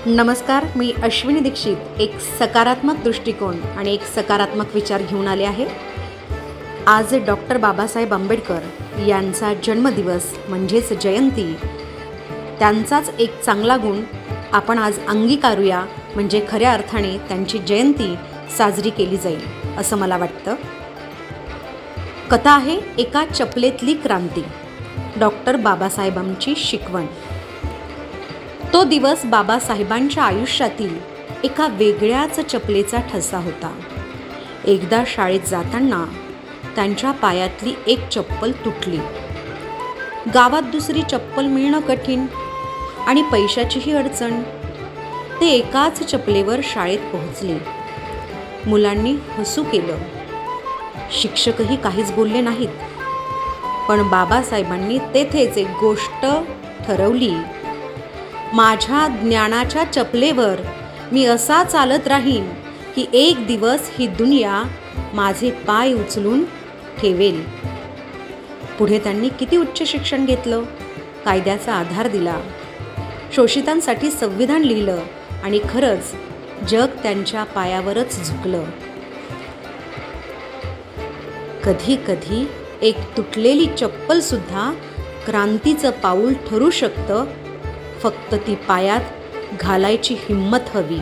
नमस्कार, मी अश्विनी दीक्षित. एक सकारात्मक दृष्टिकोन आणि एक सकारात्मक विचार घेऊन आले आहे. आज डॉक्टर बाबासाहेब आंबेडकर यांचा जन्मदिवस म्हणजेच जयंती. त्यांचाच एक चांगला गुण आपण आज अंगीकारूया, म्हणजे खऱ्या अर्थाने त्यांची जयंती साजरी केली जाईल असं मला वाटतं. कथा आहे एका चपलेतली क्रांती. डॉक्टर बाबासाहेबांची शिकवण. तो दिवस बाबासाहेबांच्या आयुष्यातील एका वेगळ्याच चपलेचा ठसा होता. एकदा शाळेत जाताना त्यांच्या पायातली एक चप्पल तुटली. गावात दुसरी चप्पल मिळणं कठीण आणि पैशाचीही अडचण. ते एकाच चपलेवर शाळेत पोहोचले. मुलांनी हसू केलं. शिक्षकही काहीच बोलले नाहीत. पण बाबासाहेबांनी तेथेच एक गोष्ट ठरवली. माझ्या ज्ञानाच्या चपलेवर मी असा चालत राहीन की एक दिवस ही दुनिया माझे पाय उचलून ठेवेल. पुढे त्यांनी किती उच्च शिक्षण घेतलं, कायद्याचा आधार दिला, शोषितांसाठी संविधान लिहिलं आणि खरंच जग त्यांच्या पायावरच झुकलं. कधी कधी एक तुटलेली चप्पल सुद्धा क्रांतीचं पाऊल ठरू शकतं. फक्त ती पायात घालायची हिंमत हवी.